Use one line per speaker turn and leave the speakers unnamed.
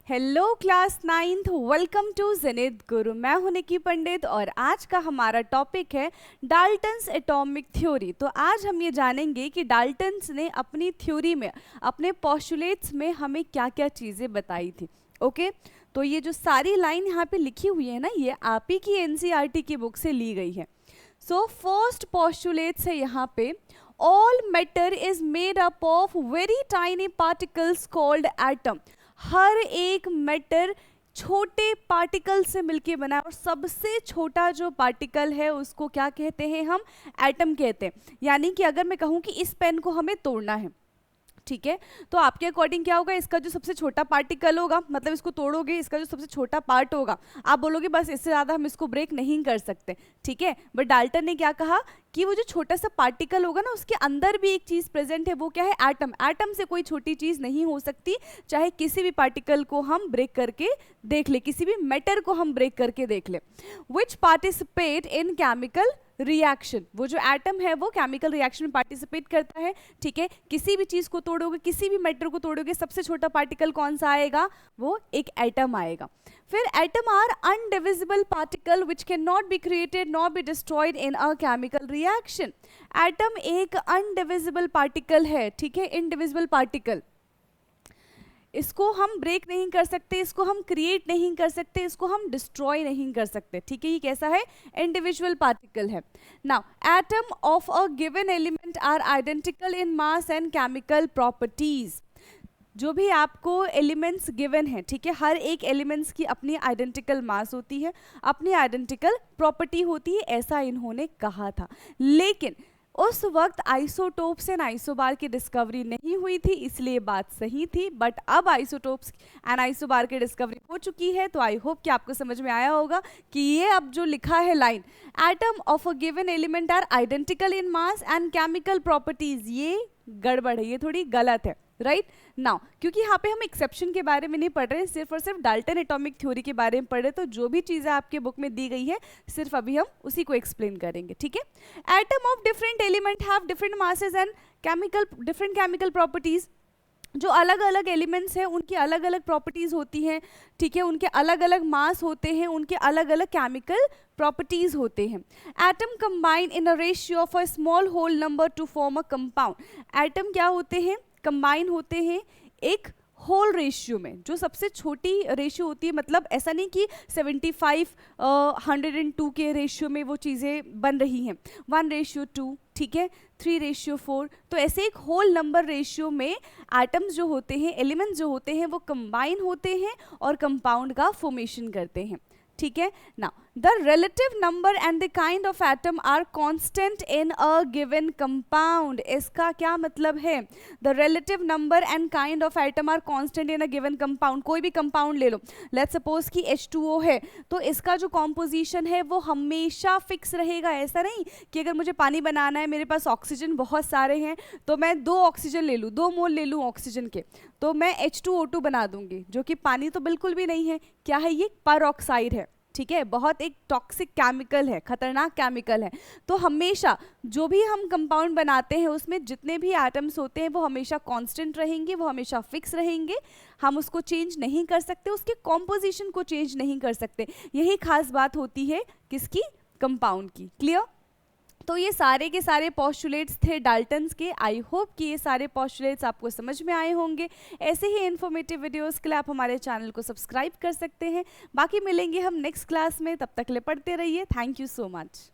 Hello class 9th, welcome to Zenith Guru. मैं हूं निकी पंडित और आज का हमारा टॉपिक है डाल्टन्स एटॉमिक थ्योरी। तो आज हम ये जानेंगे कि डाल्टन्स ने अपनी थ्योरी में, अपने पोस्टुलेट्स में हमें क्या क्या चीज़ें बताई थी। ओके, तो ये जो सारी लाइन यहाँ पे लिखी हुई है ना, ये आप ही की एनसीईआरटी की बुक से ली गई है। सो फर्स्ट पोस्टुलेट्स है यहाँ पे, all matter is made up of very tiny particles called atom. हर एक मैटर छोटे पार्टिकल से मिलके बना है और सबसे छोटा जो पार्टिकल है उसको क्या कहते हैं हम? एटम कहते हैं। यानी कि अगर मैं कहूँ कि इस पेन को हमें तोड़ना है, ठीक है, तो आपके अकॉर्डिंग क्या होगा? इसका जो सबसे छोटा पार्टिकल होगा, मतलब इसको तोड़ोगे, इसका जो सबसे छोटा पार्ट होगा, आप बोलोगे बस इससे ज़्यादा हम इसको ब्रेक नहीं कर सकते, ठीक है। बट डाल्टन ने क्या कहा कि वो जो छोटा सा पार्टिकल होगा ना, उसके अंदर भी एक चीज़ प्रेजेंट है, वो क्या है? एटम। एटम से कोई छोटी चीज़ नहीं हो सकती, चाहे किसी भी पार्टिकल को हम ब्रेक करके देख ले, किसी भी मैटर को हम ब्रेक करके देख ले। विच पार्टिसिपेट इन केमिकल रिएक्शन। वो जो एटम है वो केमिकल रिएक्शन में पार्टिसिपेट करता है, ठीक है। किसी भी चीज़ को तोड़ोगे, किसी भी मैटर को तोड़ोगे, सबसे छोटा पार्टिकल कौन सा आएगा? वो एक एटम आएगा। फिर atom are indivisible particle which can not be created not be destroyed in a chemical reaction. Atom एक अनडिविजिबल पार्टिकल है, ठीक है, इनडिविजिबल पार्टिकल। इसको हम ब्रेक नहीं कर सकते, इसको हम क्रिएट नहीं कर सकते, इसको हम डिस्ट्रॉय नहीं कर सकते, ठीक है। ये कैसा है? इंडिविजुअल पार्टिकल है। Now atom of a given element are identical in mass and chemical properties. जो भी आपको एलिमेंट्स गिवन है, ठीक है, हर एक एलिमेंट्स की अपनी आइडेंटिकल मास होती है, अपनी आइडेंटिकल प्रॉपर्टी होती है, ऐसा इन्होंने कहा था। लेकिन उस वक्त आइसोटोप्स एंड आइसोबार की डिस्कवरी नहीं हुई थी, इसलिए बात सही थी। बट अब आइसोटोप्स एंड आइसोबार की डिस्कवरी हो चुकी है, तो आई होप कि आपको समझ में आया होगा कि ये अब जो लिखा है line, atom of a given element are identical in mass and chemical properties, ये गड़बड़ है, ये थोड़ी गलत है, राइट नाउ। क्योंकि यहाँ पे हम एक्सेप्शन के बारे में नहीं पढ़ रहे हैं, सिर्फ और सिर्फ डाल्टन एटॉमिक थ्योरी के बारे में पढ़ रहे हैं। तो जो भी चीज़ें आपके बुक में दी गई है, सिर्फ अभी हम उसी को एक्सप्लेन करेंगे, ठीक है। Atom of different element have different masses and different chemical properties. जो अलग अलग एलिमेंट्स हैं उनकी अलग अलग प्रॉपर्टीज होती हैं, ठीक है, उनके अलग अलग मास होते हैं, उनके अलग अलग केमिकल प्रॉपर्टीज होते हैं। Atom combine in a ratio of a small whole number to form a compound. Atom क्या होते हैं? कंबाइन होते हैं एक होल रेशियो में, जो सबसे छोटी रेशियो होती है। मतलब ऐसा नहीं कि 75 102 के रेशियो में वो चीज़ें बन रही हैं, 1:2, ठीक है, 3:4। तो ऐसे एक होल नंबर रेशियो में एटम्स जो होते हैं, एलिमेंट्स जो होते हैं, वो कंबाइन होते हैं और कंपाउंड का फॉर्मेशन करते हैं, ठीक है ना। The relative number and the kind of atom are constant in a given compound. इसका क्या मतलब है? The relative number and kind of atom are constant in a given compound. कोई भी कंपाउंड ले लो, लेट्स सपोज कि H2O है, तो इसका जो कॉम्पोजिशन है वो हमेशा फिक्स रहेगा। ऐसा नहीं कि अगर मुझे पानी बनाना है, मेरे पास ऑक्सीजन बहुत सारे हैं, तो मैं 2 ऑक्सीजन ले लूँ, 2 मोल ले लूँ ऑक्सीजन के, तो मैं H2O2 बना दूंगी, जो कि पानी तो बिल्कुल भी नहीं है। क्या है ये? परऑक्साइड है, ठीक है, बहुत एक टॉक्सिक केमिकल है, खतरनाक केमिकल है। तो हमेशा जो भी हम कंपाउंड बनाते हैं उसमें जितने भी एटम्स होते हैं वो हमेशा कांस्टेंट रहेंगे, वो हमेशा फिक्स रहेंगे। हम उसको चेंज नहीं कर सकते, उसके कॉम्पोजिशन को चेंज नहीं कर सकते। यही खास बात होती है किसकी? कंपाउंड की। क्लियर? तो ये सारे के सारे पोस्टुलेट्स थे डाल्टन्स के। आई होप कि ये सारे पोस्टुलेट्स आपको समझ में आए होंगे। ऐसे ही इन्फॉर्मेटिव वीडियोस के लिए आप हमारे चैनल को सब्सक्राइब कर सकते हैं। बाकी मिलेंगे हम नेक्स्ट क्लास में, तब तक ले पढ़ते रहिए। Thank you so much.